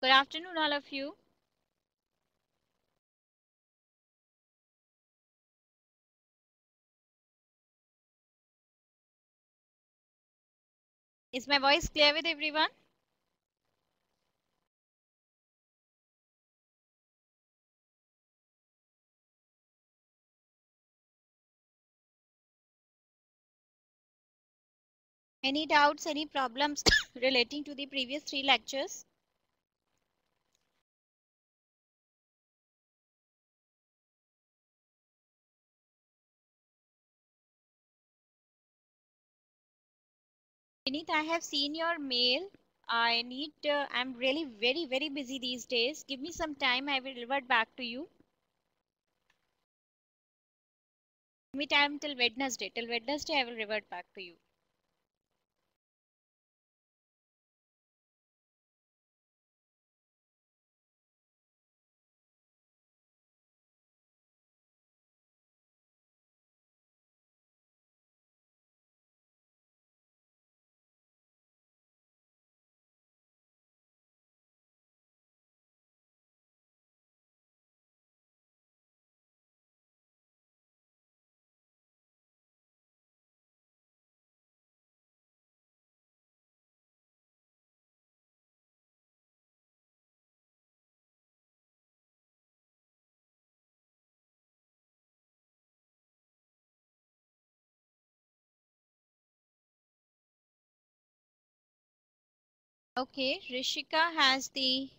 Good afternoon, all of you. Is my voice clear with everyone? Any doubts, any problems relating to the previous three lectures? Vineet, I have seen your mail. I'm really very busy these days. Give me some time, I will revert back to you. Give me time till Wednesday. Till Wednesday, I will revert back to you. Okay, Rishika has the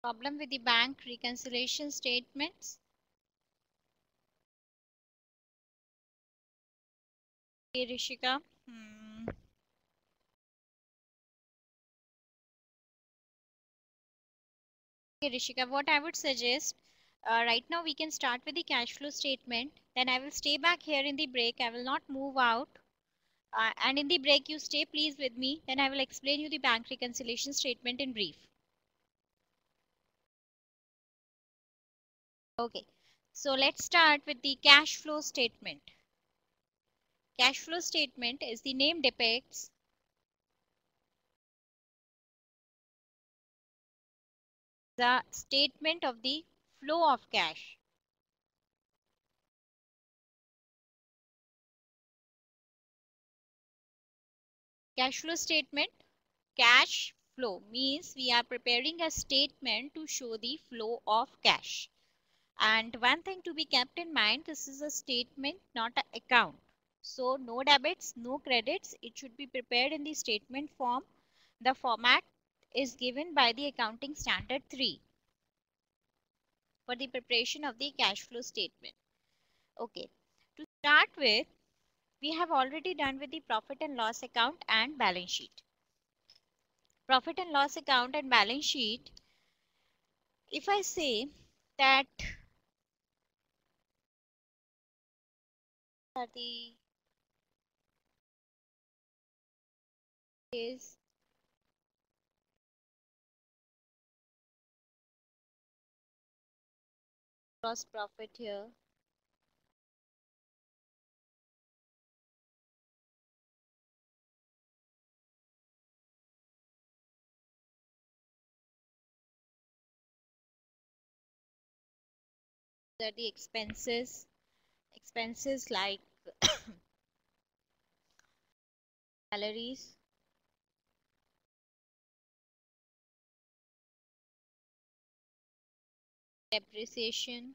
problem with the bank reconciliation statements. Okay, Rishika. Okay, Rishika, what I would suggest right now we can start with the cash flow statement. Then I will stay back here in the break. I will not move out. And in the break, you stay please with me. Then I will explain you the bank reconciliation statement in brief. Okay. So let's start with the cash flow statement. Cash flow statement, as the name depicts, the statement of the flow of cash. Cash flow statement, cash flow means we are preparing a statement to show the flow of cash. And one thing to be kept in mind, this is a statement, not an account. So no debits, no credits. It should be prepared in the statement form. The format is given by the Accounting Standard 3 for the preparation of the cash flow statement. Okay. To start with, we have already done with the profit and loss account and balance sheet. Profit and loss account and balance sheet, if I say that the is gross profit here, that the expenses like salaries, depreciation,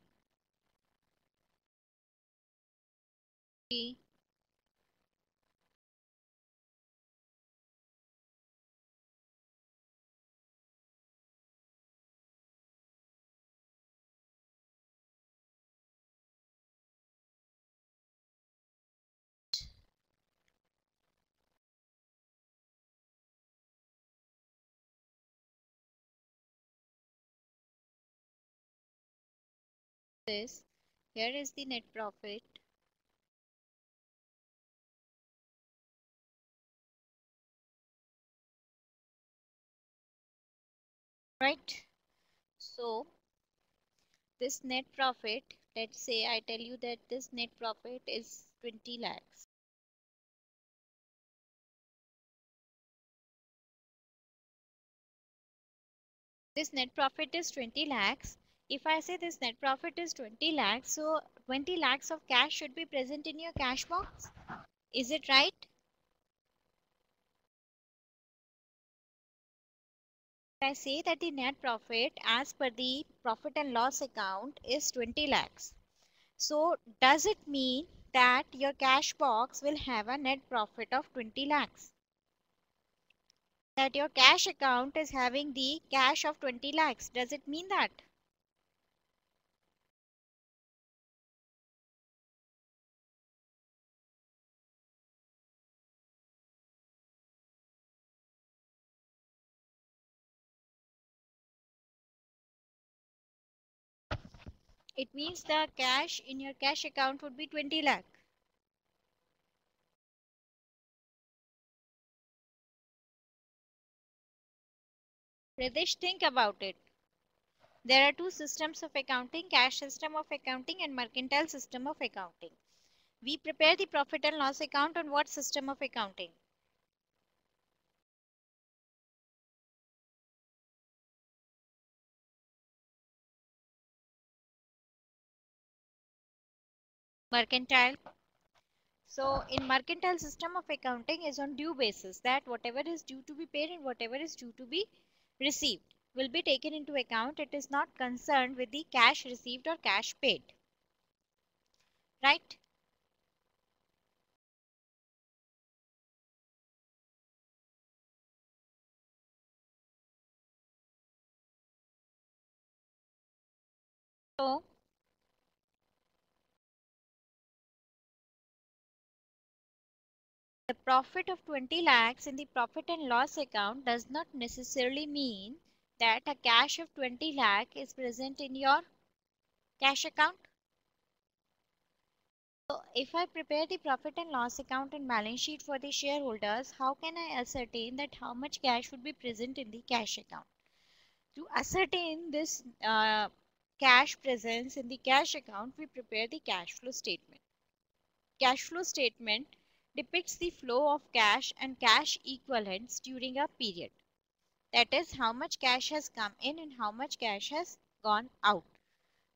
fee, this. Here is the net profit. Right. So this net profit, let's say I tell you that this net profit is 20 lakhs. This net profit is 20 lakhs. If I say this net profit is 20 lakhs, so 20 lakhs of cash should be present in your cash box. Is it right? If I say that the net profit as per the profit and loss account is 20 lakhs. So does it mean that your cash box will have a net profit of 20 lakhs? That your cash account is having the cash of 20 lakhs. Does it mean that? It means the cash in your cash account would be 20 lakh. Ritesh, think about it. There are two systems of accounting, cash system of accounting and mercantile system of accounting. We prepare the profit and loss account on what system of accounting? Mercantile. So in mercantile system of accounting is on due basis, that whatever is due to be paid and whatever is due to be received will be taken into account. It is not concerned with the cash received or cash paid. Right? So the profit of 20 lakhs in the profit and loss account does not necessarily mean that a cash of 20 lakh is present in your cash account. So if I prepare the profit and loss account and balance sheet for the shareholders, how can I ascertain that how much cash would be present in the cash account? To ascertain this cash presence in the cash account, we prepare the cash flow statement. Cash flow statement depicts the flow of cash and cash equivalents during a period. That is how much cash has come in and how much cash has gone out.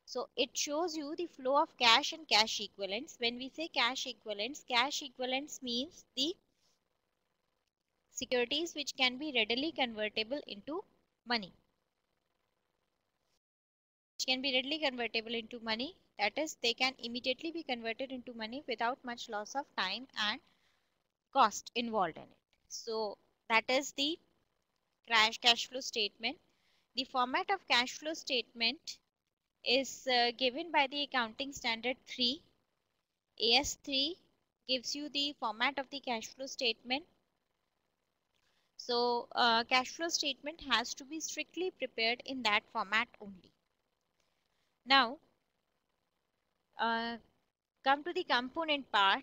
So it shows you the flow of cash and cash equivalents. When we say cash equivalents means the securities which can be readily convertible into money. Which can be readily convertible into money. That is, they can immediately be converted into money without much loss of time and cost involved in it. So that is the cash flow statement. The format of cash flow statement is given by the accounting standard 3. AS3 gives you the format of the cash flow statement. So cash flow statement has to be strictly prepared in that format only. Now come to the component part.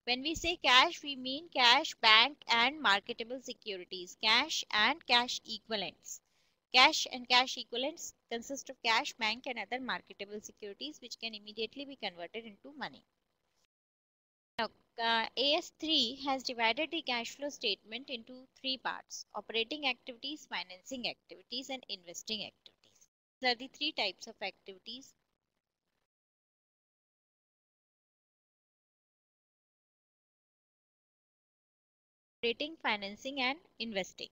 When we say cash, we mean cash, bank and marketable securities, cash and cash equivalents. Cash and cash equivalents consist of cash, bank and other marketable securities which can immediately be converted into money. Now, AS3 has divided the cash flow statement into three parts: operating activities, financing activities and investing activities. These are the three types of activities. Operating, financing and investing.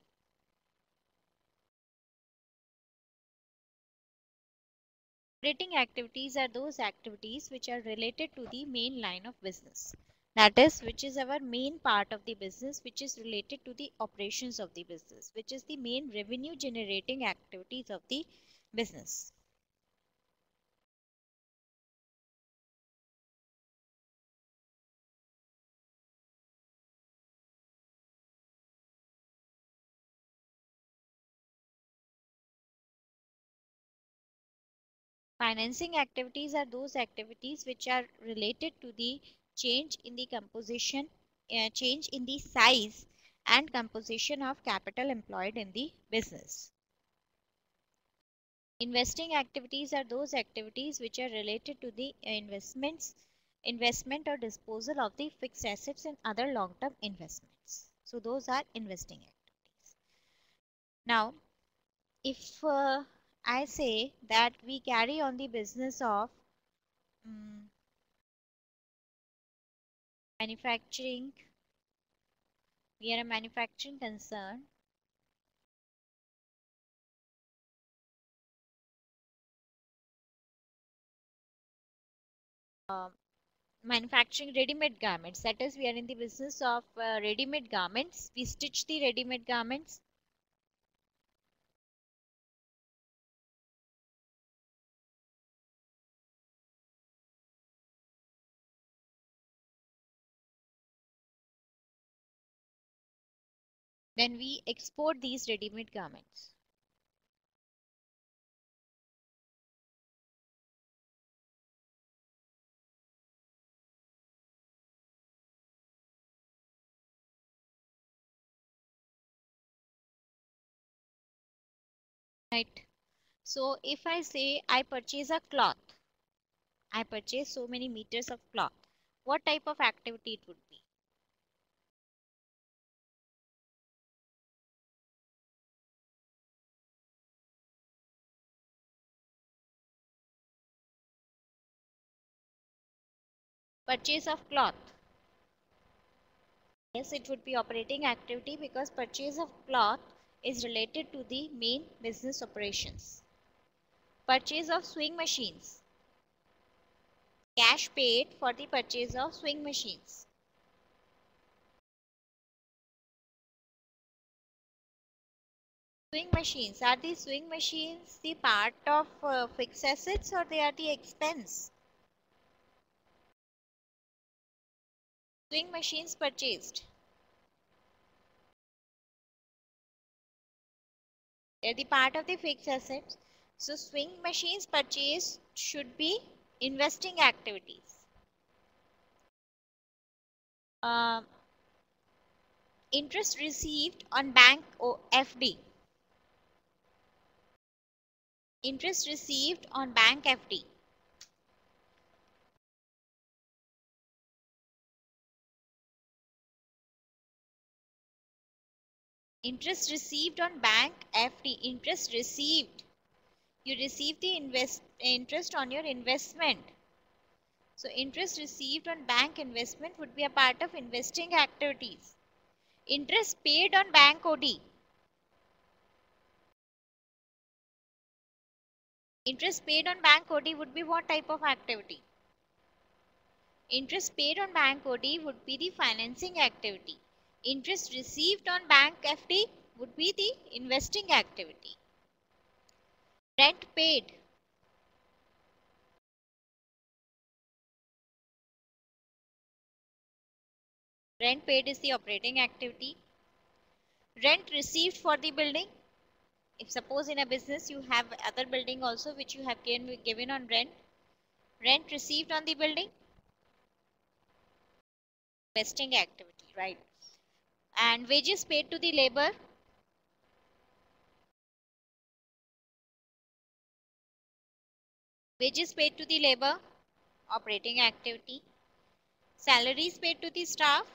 Operating activities are those activities which are related to the main line of business. That is, which is our main part of the business, which is related to the operations of the business, which is the main revenue generating activities of the business. Financing activities are those activities which are related to the change in the composition, change in the size and composition of capital employed in the business. Investing activities are those activities which are related to the investment or disposal of the fixed assets and other long-term investments. So those are investing activities. Now, if I say that we carry on the business of mm, manufacturing, we are a manufacturing concern, um, manufacturing ready-made garments. That is, we are in the business of ready-made garments. We stitch the ready-made garments. Then we export these ready-made garments. Right. So if I say I purchase a cloth, I purchase so many meters of cloth, what type of activity it would be? Purchase of cloth. Yes, it would be operating activity because purchase of cloth is related to the main business operations. Purchase of sewing machines. Cash paid for the purchase of sewing machines. Sewing machines. Are the sewing machines the part of fixed assets or they are the expense? Sewing machines purchased. They are the part of the fixed assets. So sewing machines purchased should be investing activities. Um, Interest received on bank or FD. Interest received on bank FD. Interest received on bank FD. Interest received. You receive the interest on your investment. So interest received on bank investment would be a part of investing activities. Interest paid on bank OD. Interest paid on bank OD would be what type of activity? Interest paid on bank OD would be the financing activity. Interest received on bank FD would be the investing activity. Rent paid. Rent paid is the operating activity. Rent received for the building. If suppose in a business you have other building also which you have given on rent. Rent received on the building. Investing activity, right? And wages paid to the labor. Wages paid to the labor. Operating activity. Salaries paid to the staff.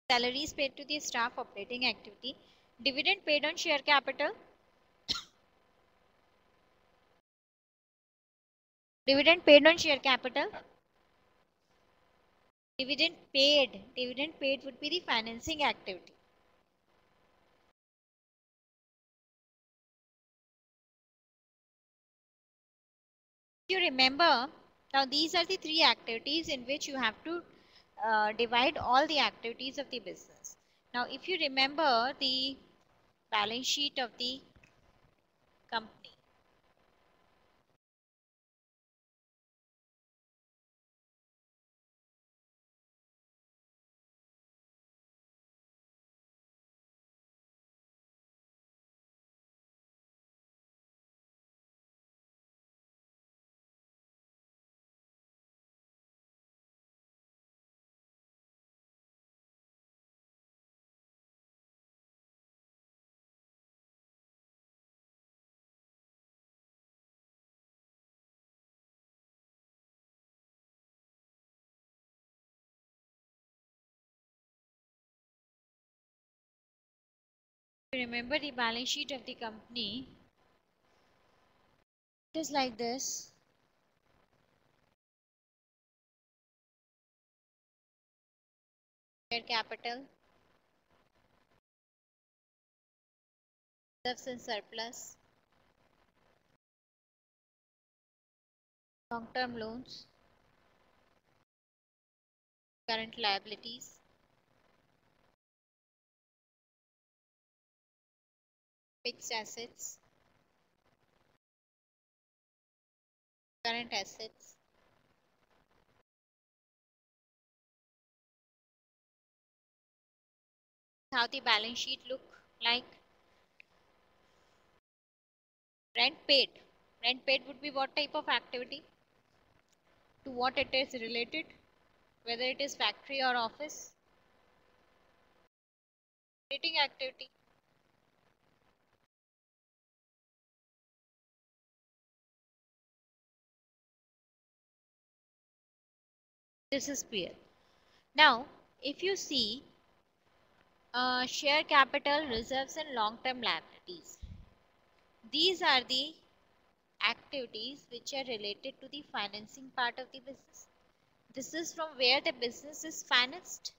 Salaries paid to the staff, operating activity. Dividend paid on share capital. Dividend paid on share capital. Dividend paid. Dividend paid would be the financing activity. You remember, now these are the three activities in which you have to divide all the activities of the business. Now if you remember the balance sheet of the company, Remember the balance sheet of the company. It is like this. Share capital, reserves and surplus, long-term loans, current liabilities, fixed assets, current assets, how the balance sheet look like. Rent paid. Rent paid would be what type of activity? To what it is related? Whether it is factory or office. Operating activity. This is PL. Now, if you see share capital, reserves and long-term liabilities. These are the activities which are related to the financing part of the business. This is from where the business is financed.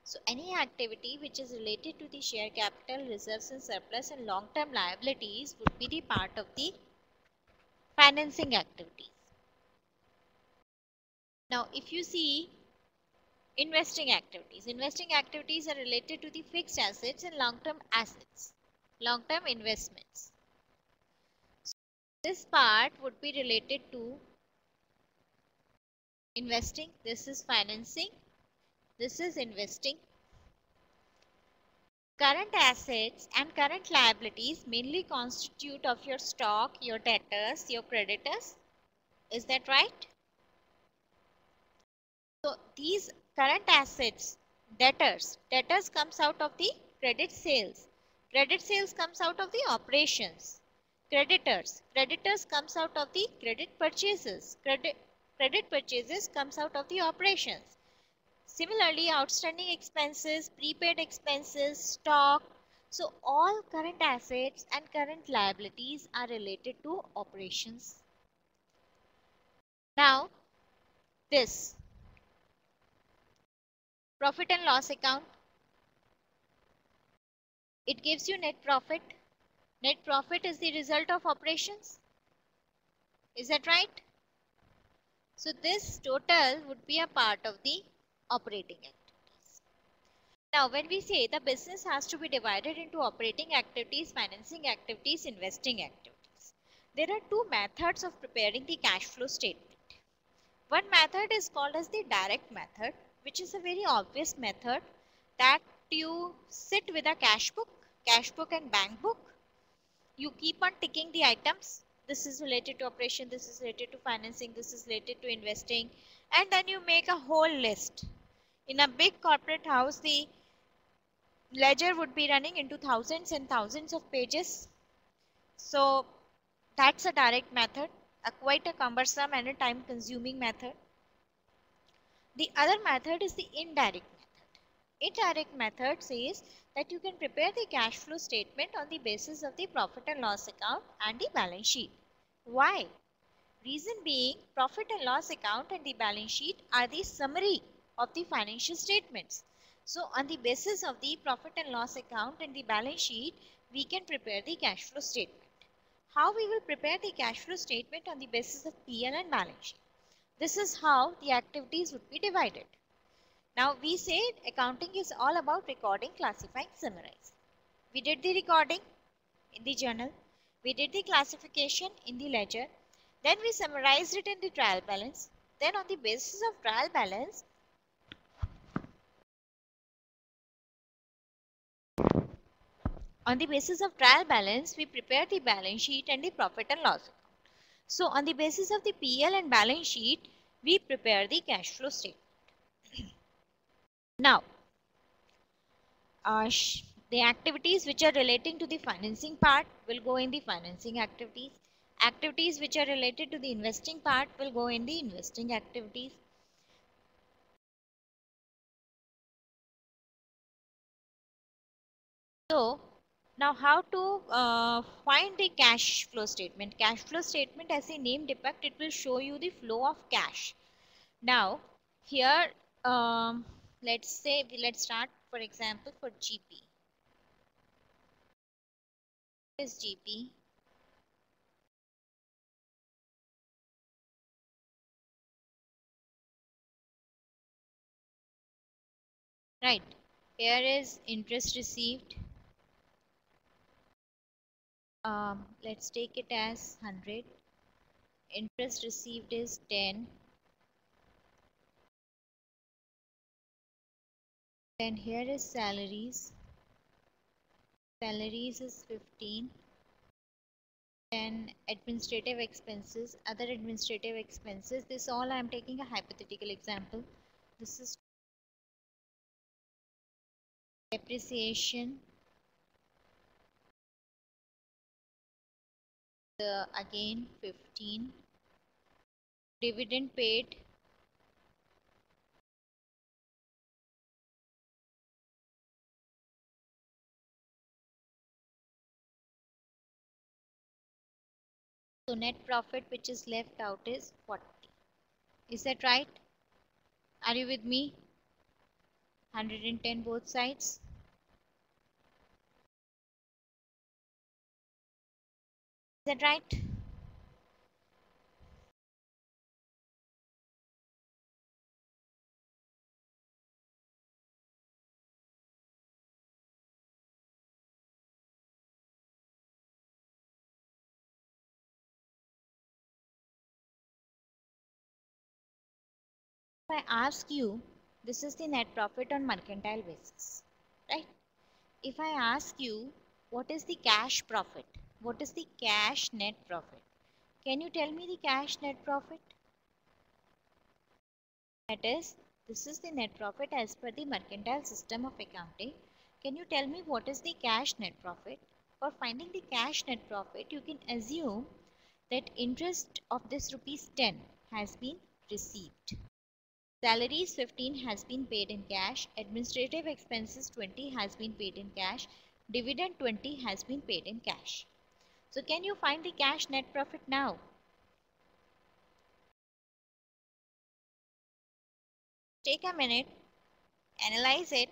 So any activity which is related to the share capital, reserves and surplus and long-term liabilities would be the part of the financing activities. Now if you see investing activities are related to the fixed assets and long-term assets, long-term investments. So this part would be related to investing, this is financing, this is investing. Current assets and current liabilities mainly constitute of your stock, your debtors, your creditors. Is that right? So these current assets, debtors comes out of the credit sales. Credit sales comes out of the operations. Creditors comes out of the credit purchases. Credit purchases comes out of the operations. Similarly, outstanding expenses, prepaid expenses, stock. So all current assets and current liabilities are related to operations. Now, this profit and loss account, it gives you net profit. Net profit is the result of operations. Is that right? So this total would be a part of the operating activities. Now, when we say the business has to be divided into operating activities, financing activities, investing activities, there are two methods of preparing the cash flow statement. One method is called as the direct method, which is a very obvious method that you sit with a cash book and bank book. You keep on ticking the items. This is related to operation, this is related to financing, this is related to investing, and then you make a whole list. In a big corporate house, the ledger would be running into thousands and thousands of pages. So that's a direct method, quite a cumbersome and a time consuming method. The other method is the indirect method. Indirect method says that you can prepare the cash flow statement on the basis of the profit and loss account and the balance sheet. Why? Reason being, profit and loss account and the balance sheet are the summary of the financial statements. So on the basis of the profit and loss account and the balance sheet, we can prepare the cash flow statement. How we will prepare the cash flow statement on the basis of P&L and balance sheet? This is how the activities would be divided. Now we said accounting is all about recording, classifying, summarizing. We did the recording in the journal. We did the classification in the ledger. Then we summarized it in the trial balance. Then on the basis of trial balance, we prepare the balance sheet and the profit and loss account. So on the basis of the PL and balance sheet, we prepare the cash flow statement. Now, the activities which are relating to the financing part will go in the financing activities. Activities which are related to the investing part will go in the investing activities. So now how to find the cash flow statement? Cash flow statement, as the name depict, it will show you the flow of cash. Now here, let's say let's start, for example, for GP. What is GP? Right. Here is interest received. Let's take it as 100. Interest received is 10. Then here is salaries. Salaries is 15. Then administrative expenses, other administrative expenses. This all I am taking a hypothetical example. This is depreciation. Again 15. Dividend paid. So net profit which is left out is 40. Is that right? Are you with me? 110 both sides. Is that right? If I ask you, this is the net profit on mercantile basis, right? If I ask you, what is the cash profit? What is the cash net profit? Can you tell me the cash net profit? That is, this is the net profit as per the mercantile system of accounting. Can you tell me what is the cash net profit? For finding the cash net profit, you can assume that interest of this rupees 10 has been received. Salaries 15 has been paid in cash, administrative expenses 20 has been paid in cash, dividend 20 has been paid in cash. So can you find the cash net profit now? Take a minute, analyze it.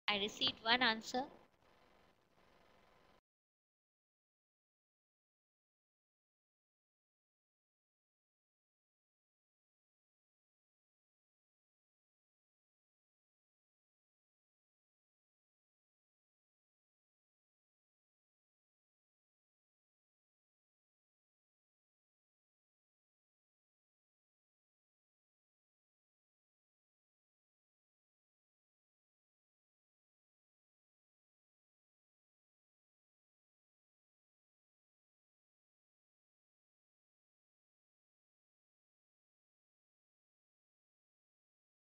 I received one answer.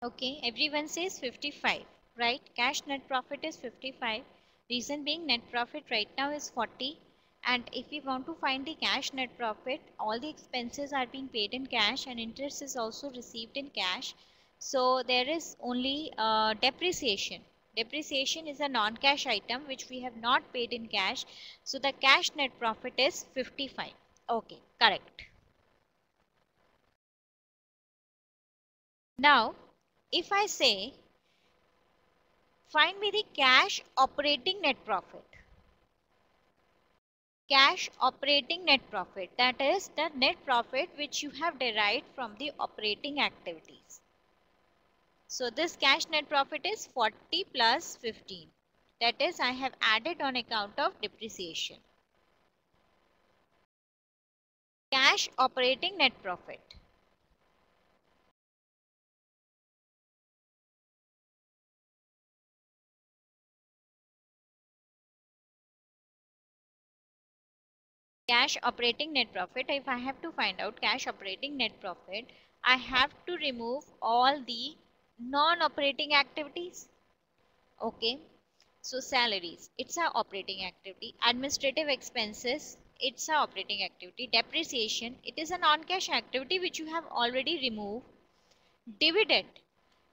Okay, everyone says 55, right? Cash net profit is 55. Reason being net profit right now is 40. And if we want to find the cash net profit, all the expenses are being paid in cash and interest is also received in cash. So there is only depreciation. Depreciation is a non-cash item which we have not paid in cash. So the cash net profit is 55. Okay, correct. Now, if I say find me the cash operating net profit. Cash operating net profit, that is the net profit which you have derived from the operating activities. So this cash net profit is 40 plus 15. That is, I have added on account of depreciation. Cash operating net profit. Cash operating net profit, if I have to find out cash operating net profit, I have to remove all the non-operating activities. Okay. So salaries, it's a operating activity. Administrative expenses, it's a operating activity. Depreciation, it is a non-cash activity which you have already removed. Dividend,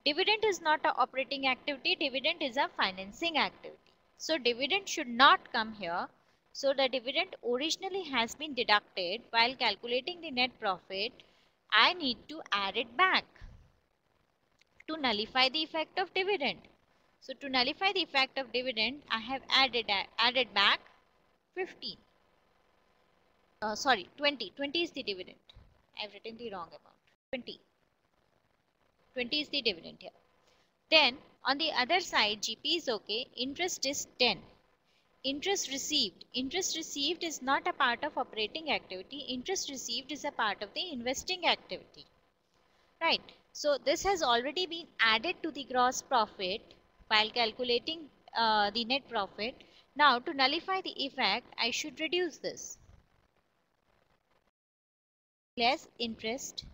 dividend is not a operating activity, dividend is a financing activity. So dividend should not come here. So the dividend originally has been deducted. While calculating the net profit, I need to add it back to nullify the effect of dividend. So to nullify the effect of dividend, I have added back 15. Sorry, 20. 20 is the dividend. I have written the wrong amount. 20. 20 is the dividend here. Then on the other side, GP is okay. Interest is 10. Interest received. Interest received is not a part of operating activity. Interest received is a part of the investing activity. Right. So this has already been added to the gross profit while calculating the net profit. Now to nullify the effect, I should reduce this. Less interest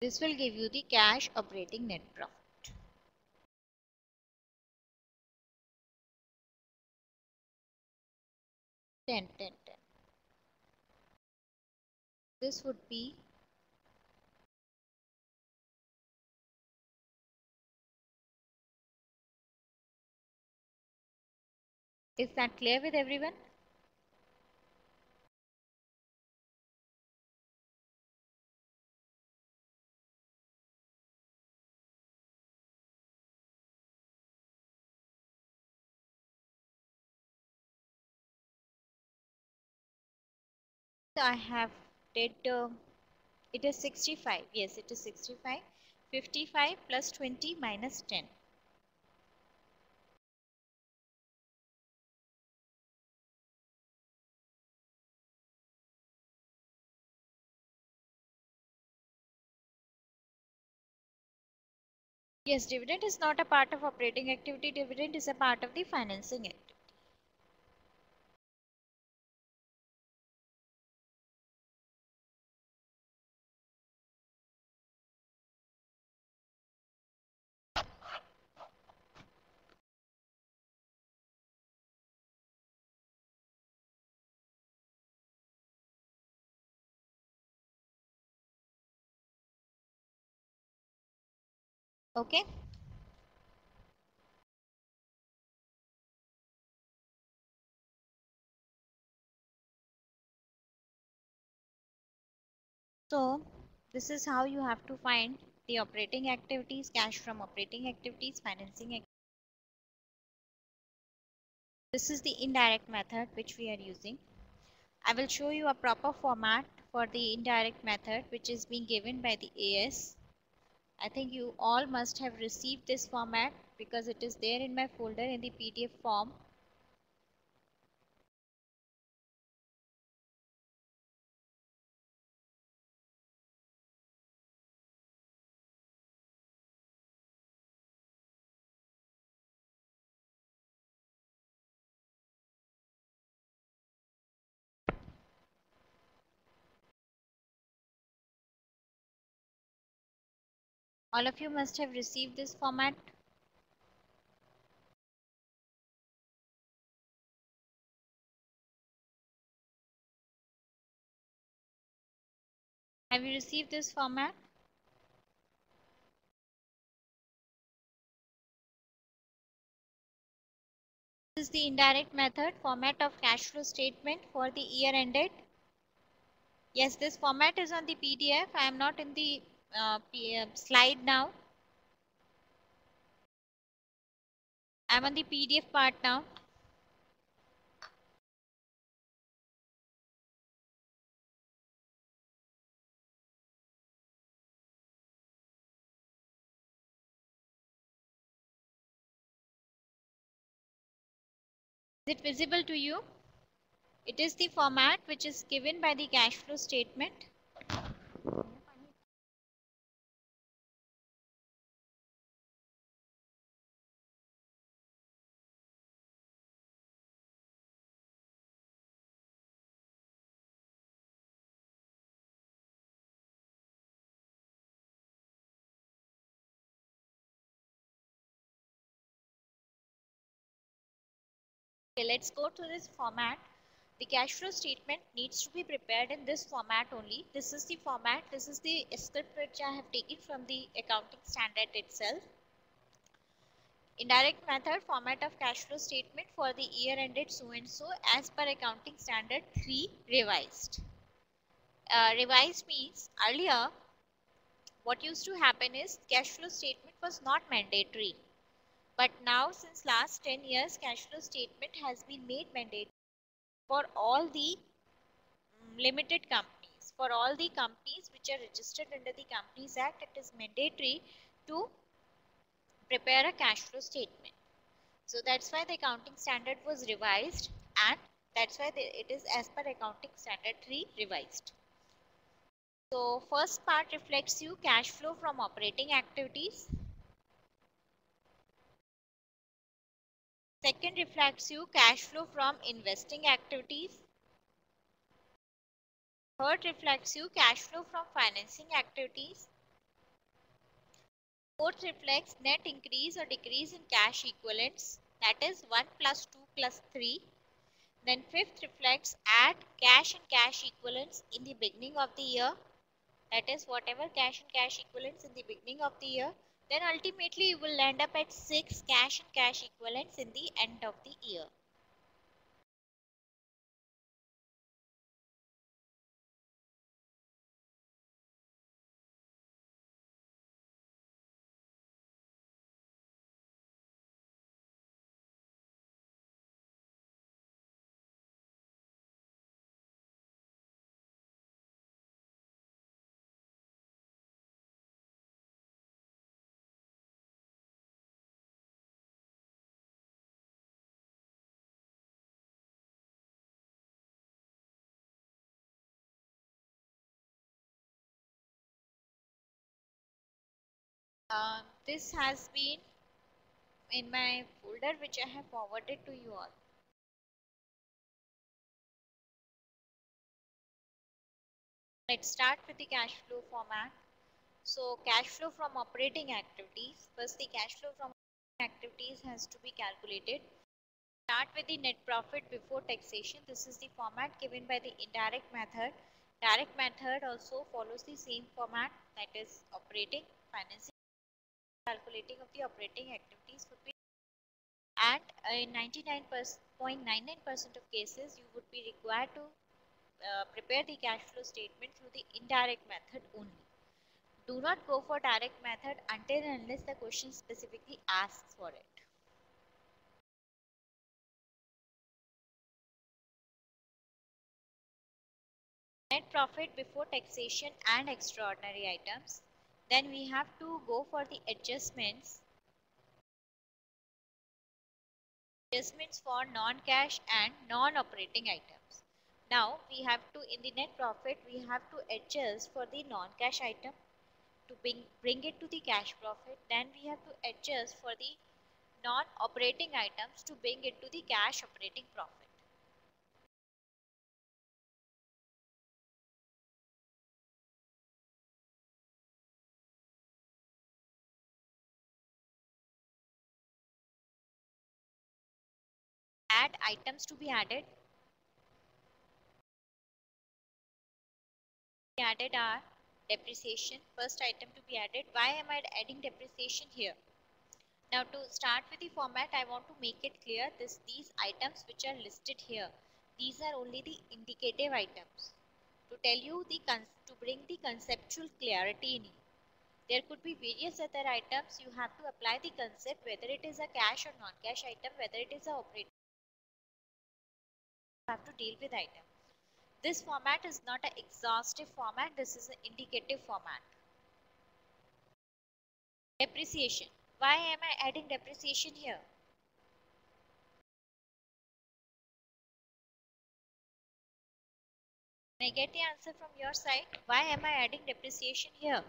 this will give you the cash operating net profit. Ten. This would be is that clear with everyone? So I have did it is 65. Yes, it is 65. 55 plus 20 minus 10. Yes, dividend is not a part of operating activity. Dividend is a part of the financing activity. Okay. So this is how you have to find the operating activities, cash from operating activities, financing activities. This is the indirect method which we are using. I will show you a proper format for the indirect method which is being given by the AS. I think you all must have received this format because it is there in my folder in the PDF form. All of you must have received this format. Have you received this format? This is the indirect method format of cash flow statement for the year ended. Yes, this format is on the PDF. I am not in the slide now. I am on the PDF part now. Is it visible to you? It is the format which is given by the cash flow statement. Okay, let's go to this format. The cash flow statement needs to be prepared in this format only. This is the format, this is the script which I have taken from the accounting standard itself. Indirect method format of cash flow statement for the year ended so and so as per accounting standard 3 revised. Revised means earlier what used to happen is cash flow statement was not mandatory. But now since last 10 years cash flow statement has been made mandatory for all the limited companies. For all the companies which are registered under the Companies Act, it is mandatory to prepare a cash flow statement. So that's why the accounting standard was revised, and that's why it is as per accounting standard 3 revised. So first part reflects you cash flow from operating activities. Second reflects you cash flow from investing activities. Third reflects you cash flow from financing activities. Fourth reflects net increase or decrease in cash equivalents, that is 1 plus 2 plus 3. Then fifth reflects add cash and cash equivalents in the beginning of the year, that is whatever cash and cash equivalents in the beginning of the year. Then ultimately you will end up at 6 cash and cash equivalents in the end of the year. This has been in my folder which I have forwarded to you all. Let's start with the cash flow format. So cash flow from operating activities. First the cash flow from activities has to be calculated. Start with the net profit before taxation. This is the format given by the indirect method. Direct method also follows the same format, that is operating, financing, calculating of the operating activities would be, and in 99.99% of cases you would be required to prepare the cash flow statement through the indirect method only. Do not go for direct method until and unless the question specifically asks for it. Net profit before taxation and extraordinary items. Then we have to go for the adjustments for non-cash and non-operating items. Now we have to, in the net profit, we have to adjust for the non-cash item to bring it to the cash profit. Then we have to adjust for the non-operating items to bring it to the cash operating profit. Add items to be added. We added our depreciation. First item to be added. Why am I adding depreciation here? Now to start with the format, I want to make it clear these items which are listed here, these are only the indicative items to tell you to bring the conceptual clarity in you. There could be various other items. You have to apply the concept whether it is a cash or non-cash item, whether it is a operating. You have to deal with item. This format is not an exhaustive format. This is an indicative format. Depreciation. Why am I adding depreciation here? Can I get the answer from your side? Why am I adding depreciation here?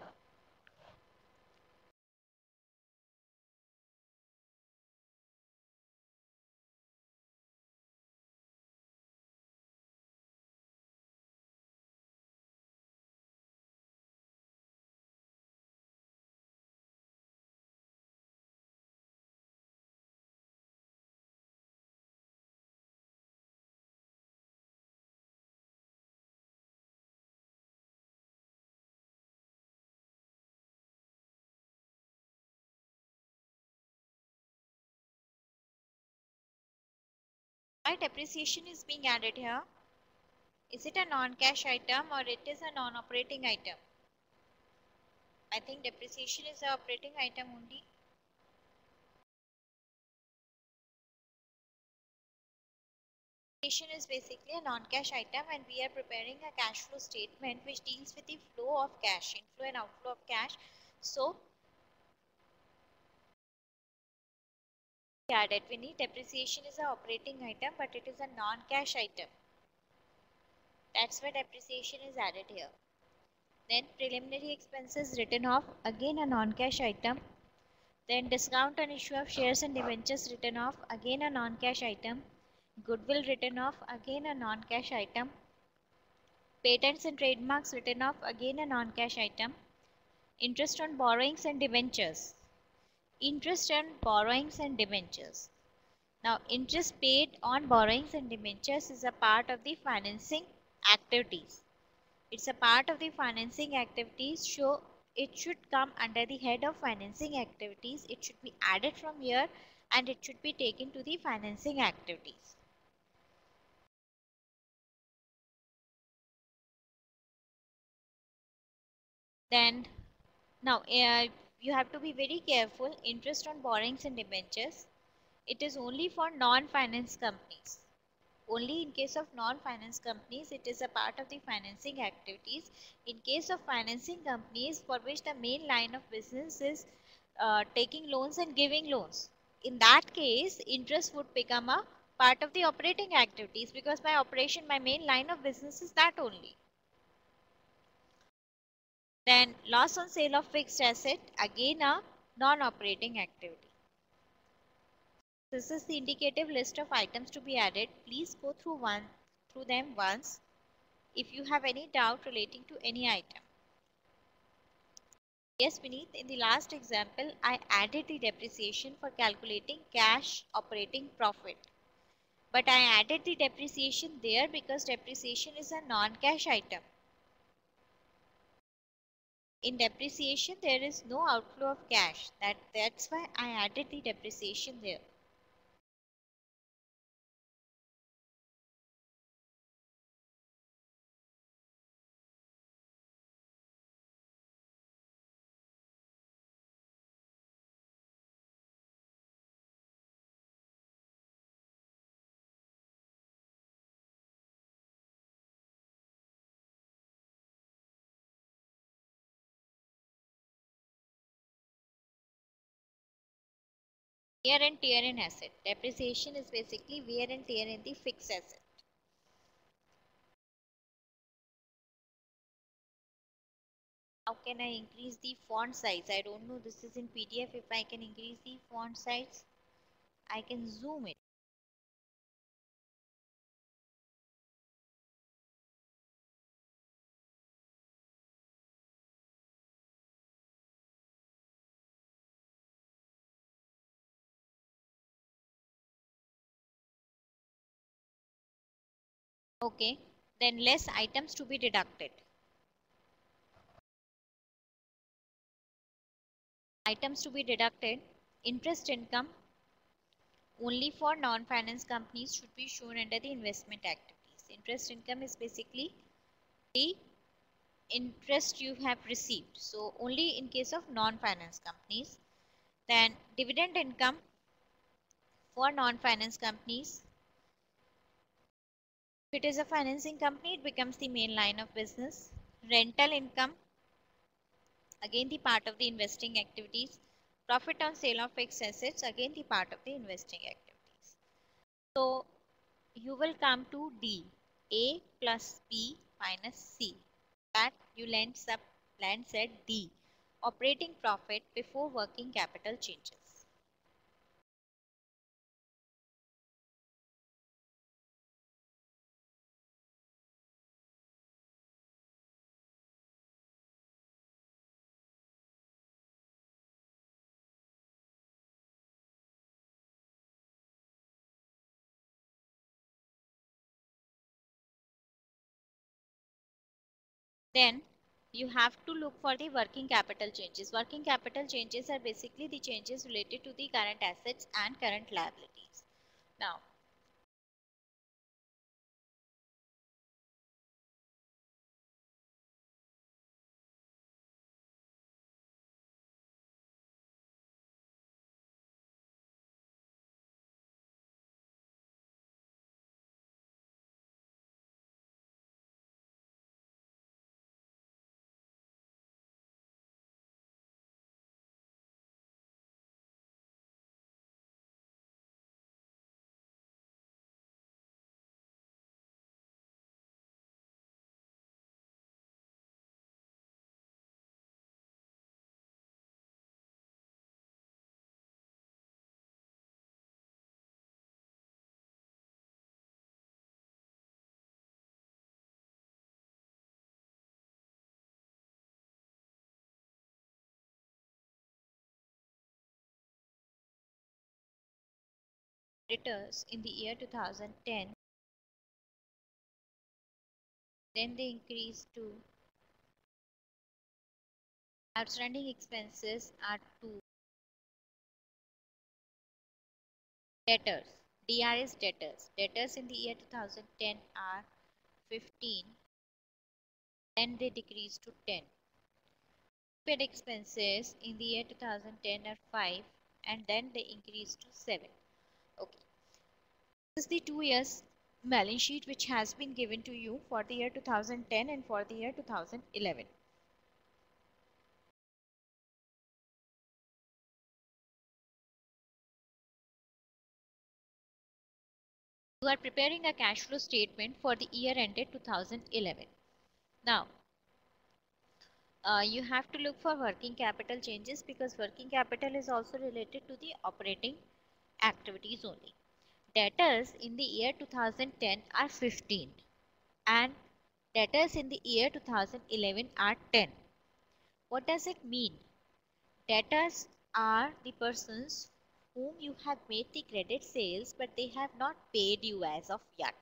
Why depreciation is being added here? Is it a non-cash item or it is a non-operating item? I think depreciation is an operating item only. Depreciation is basically a non-cash item and we are preparing a cash flow statement which deals with the flow of cash, inflow and outflow of cash. So, added, we need depreciation is an operating item but it is a non-cash item. That's why depreciation is added here. Then preliminary expenses written off, again a non-cash item. Then discount on issue of shares and debentures written off, again a non-cash item. Goodwill written off, again a non-cash item. Patents and trademarks written off, again a non-cash item. Interest on borrowings and debentures. Interest on borrowings and debentures. Now, interest paid on borrowings and debentures is a part of the financing activities. It's a part of the financing activities, so it should come under the head of financing activities. It should be added from here and it should be taken to the financing activities. Then, now you have to be very careful. Interest on borrowings and debentures. It is only for non-finance companies. Only in case of non-finance companies, it is a part of the financing activities. In case of financing companies for which the main line of business is taking loans and giving loans, in that case, interest would become a part of the operating activities because my operation, my main line of business is that only. Then loss on sale of fixed asset, again a non-operating activity. This is the indicative list of items to be added. Please go through them once if you have any doubt relating to any item. Yes, Vineet, in the last example, I added the depreciation for calculating cash operating profit. But I added the depreciation there because depreciation is a non-cash item. In depreciation, there is no outflow of cash. That's why I added the depreciation there. Wear and tear in asset. Depreciation is basically wear and tear in the fixed asset. How can I increase the font size? I don't know. This is in PDF. If I can increase the font size, I can zoom it. Okay. Then less items to be deducted. Items to be deducted. Interest income only for non-finance companies should be shown under the investment activities. Interest income is basically the interest you have received. So only in case of non-finance companies. Then dividend income for non-finance companies. If it is a financing company, it becomes the main line of business. Rental income, again the part of the investing activities. Profit on sale of fixed assets, again the part of the investing activities. So you will come to D, A plus B minus C. That you lands at D, operating profit before working capital changes. Then you have to look for the working capital changes. Working capital changes are basically the changes related to the current assets and current liabilities. Now, creditors in the year 2010, then they increase to outstanding expenses are 2. Debtors. DR is debtors. Debtors in the year 2010 are 15. Then they decrease to 10. Paid expenses in the year 2010 are 5 and then they increase to 7. Okay. This is the 2 years balance sheet which has been given to you for the year 2010 and for the year 2011. You are preparing a cash flow statement for the year ended 2011. Now, you have to look for working capital changes because working capital is also related to the operating activities only. Debtors in the year 2010 are 15 and debtors in the year 2011 are 10. What does it mean? Debtors are the persons whom you have made the credit sales but they have not paid you as of yet.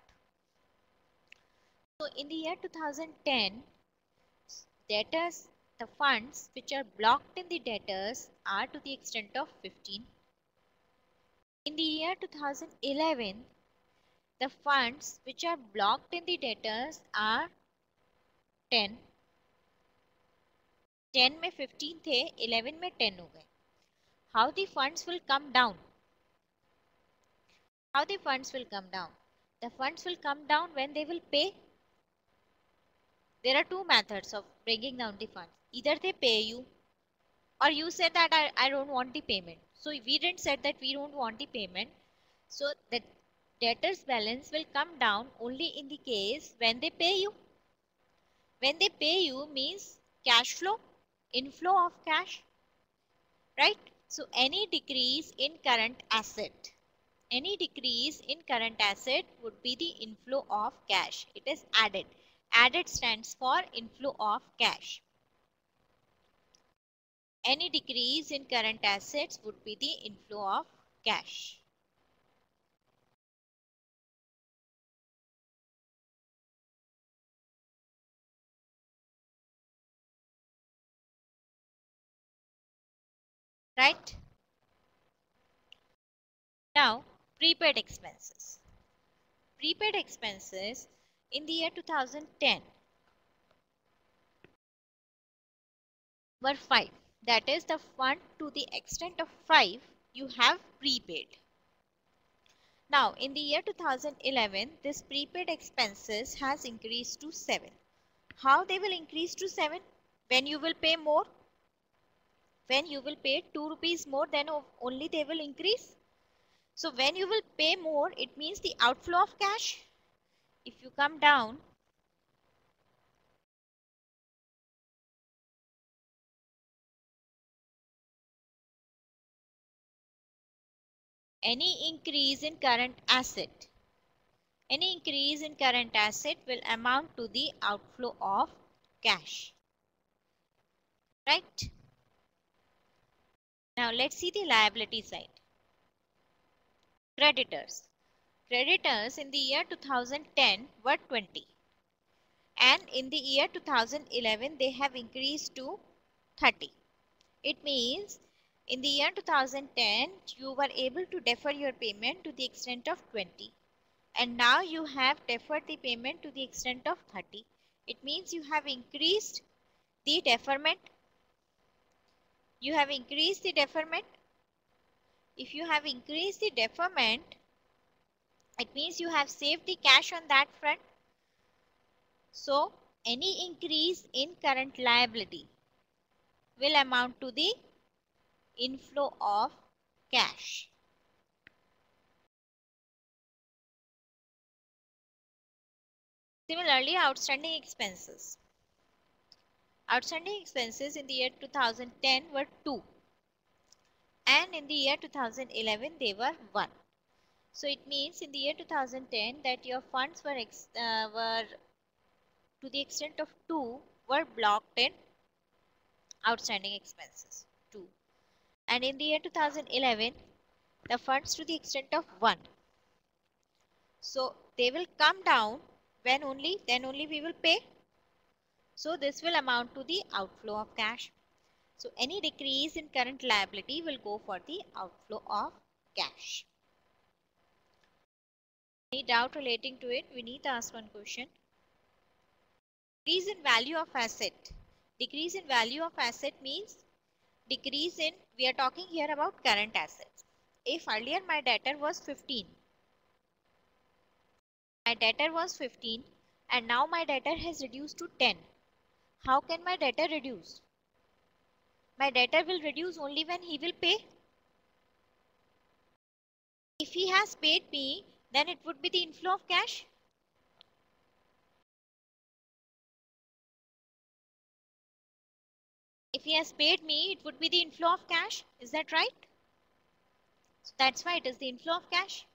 So in the year 2010, debtors, the funds which are blocked in the debtors are to the extent of 15. In the year 2011, the funds which are blocked in the debtors are 10. 10 में 15 थे, 11 में 10 हो गए. How the funds will come down? How the funds will come down? The funds will come down when they will pay. There are two methods of bringing down the funds. Either they pay you or you said that I don't want the payment. So we didn't said that we don't want the payment. So the debtors balance will come down only in the case when they pay you. When they pay you means cash flow, inflow of cash, right? So any decrease in current asset, any decrease in current asset would be the inflow of cash. It is added. Added stands for inflow of cash. Any decrease in current assets would be the inflow of cash. Right? Now, prepaid expenses. Prepaid expenses in the year 2010 were 5. That is the fund to the extent of 5 you have prepaid. Now, in the year 2011, this prepaid expenses has increased to 7. How they will increase to 7? When you will pay more? When you will pay 2 rupees more, then only they will increase. So when you will pay more, it means the outflow of cash. If you come down, any increase in current asset, any increase in current asset will amount to the outflow of cash. Right? Now let's see the liability side. Creditors. Creditors in the year 2010 were 20. And in the year 2011, they have increased to 30. It means in the year 2010, you were able to defer your payment to the extent of 20. And now you have deferred the payment to the extent of 30. It means you have increased the deferment. You have increased the deferment. If you have increased the deferment, it means you have saved the cash on that front. So, any increase in current liability will amount to the inflow of cash. Similarly, outstanding expenses. Outstanding expenses in the year 2010 were 2 and in the year 2011 they were 1. So it means in the year 2010 that your funds were to the extent of 2 were blocked in outstanding expenses 2, and in the year 2011 the funds to the extent of 1 So they will come down when only, then only we will pay. So this will amount to the outflow of cash. So any decrease in current liability will go for the outflow of cash. Any doubt relating to it? We need to ask one question. Decrease in value of asset. Decrease in value of asset means decrease in, we are talking here about current assets. If earlier my debtor was 15, and now my debtor has reduced to 10. How can my debtor reduce? My debtor will reduce only when he will pay. If he has paid me, then it would be the inflow of cash. If he has paid me, it would be the inflow of cash. Is that right? So that's why it is the inflow of cash.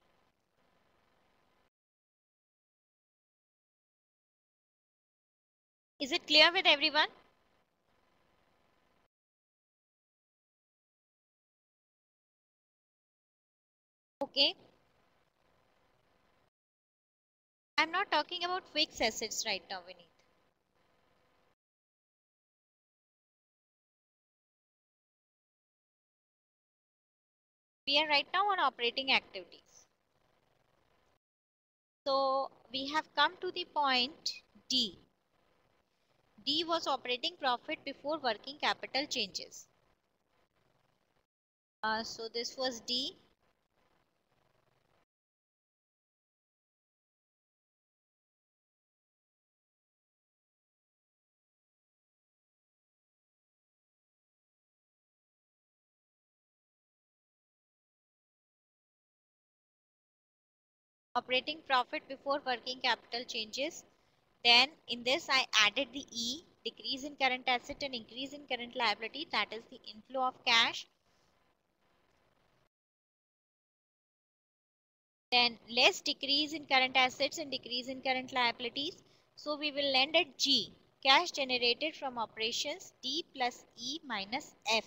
Is it clear with everyone? Okay. I'm not talking about fixed assets right now, Vineet. We are right now on operating activities. So we have come to the point D. D was operating profit before working capital changes. So this was D. Operating profit before working capital changes. Then in this I added the E, decrease in current asset and increase in current liability, that is the inflow of cash. Then less decrease in current assets and decrease in current liabilities. So we will land at G, cash generated from operations, D plus E minus F.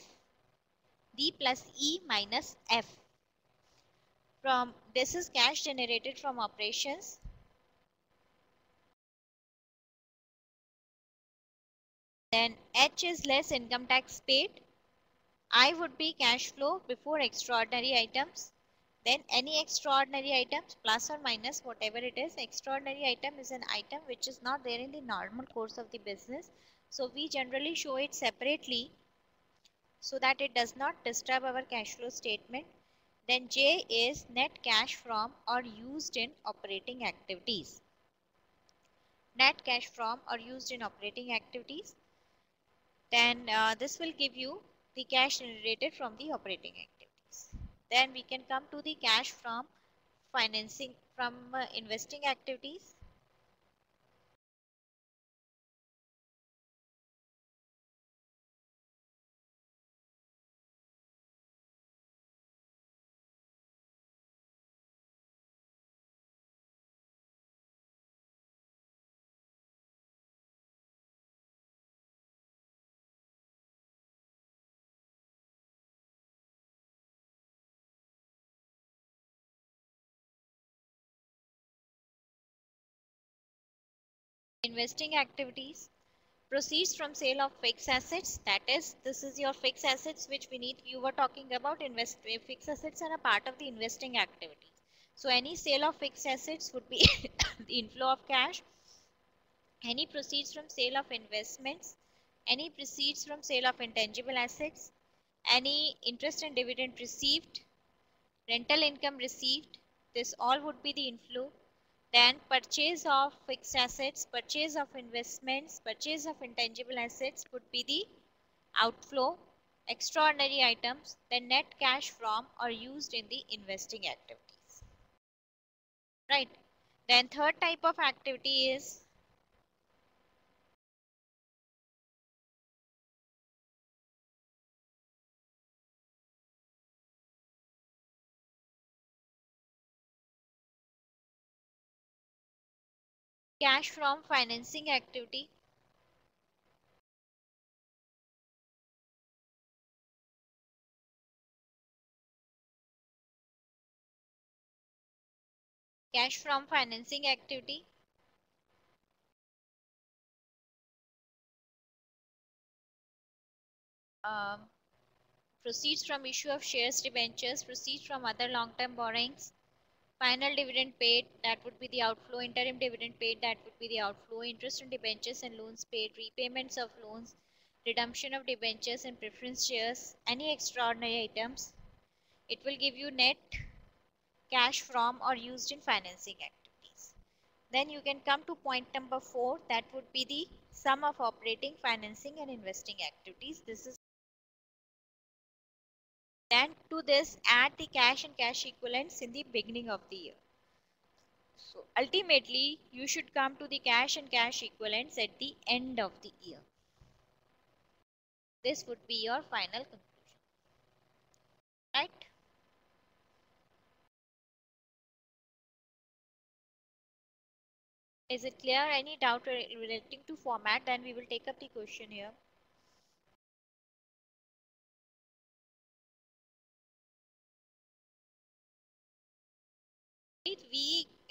D plus E minus F. From this is cash generated from operations. Then H is less income tax paid. I would be cash flow before extraordinary items. Then any extraordinary items plus or minus whatever it is. Extraordinary item is an item which is not there in the normal course of the business. So we generally show it separately so that it does not disturb our cash flow statement. Then J is net cash from or used in operating activities. Net cash from or used in operating activities. Then this will give you the cash generated from the operating activities. Then we can come to the cash from financing, from investing activities. Investing activities. Proceeds from sale of fixed assets, that is, this is your fixed assets which we need. You were talking about fixed assets are a part of the investing activities. So any sale of fixed assets would be the inflow of cash. Any proceeds from sale of investments, any proceeds from sale of intangible assets, any interest and dividend received, rental income received, this all would be the inflow. Then purchase of fixed assets, purchase of investments, purchase of intangible assets would be the outflow. Extraordinary items, then net cash from or used in the investing activities. Right. Then third type of activity is cash from financing activity. Cash from financing activity. Um, Proceeds from issue of shares, debentures, proceeds from other long-term borrowings, final dividend paid, that would be the outflow, interim dividend paid, that would be the outflow, interest on debentures and loans paid, repayments of loans, redemption of debentures and preference shares, any extraordinary items. It will give you net cash from or used in financing activities. Then you can come to point number 4, that would be the sum of operating, financing and investing activities. This is then to this add the cash and cash equivalents in the beginning of the year. So ultimately you should come to the cash and cash equivalents at the end of the year. This would be your final conclusion, right? Is it clear? Any doubt relating to format? Then we will take up the question here.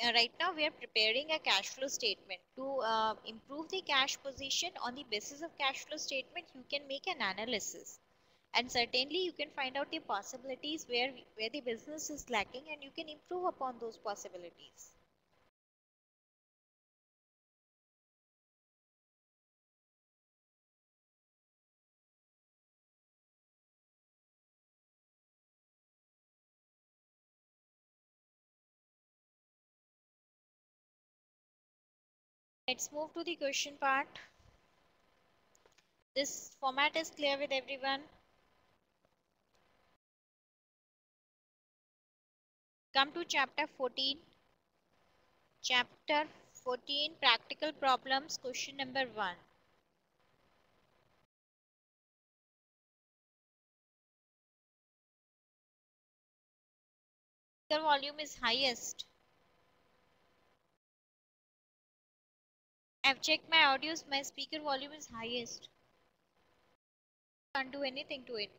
Right now we are preparing a cash flow statement to improve the cash position. On the basis of cash flow statement you can make an analysis, and certainly you can find out the possibilities where the business is lacking, and you can improve upon those possibilities. Let's move to the question part. This format is clear with everyone. Come to chapter 14. Chapter 14, practical problems, question number 1. Speaker volume is highest. I've checked my audios, my speaker volume is highest. Can't do anything to it.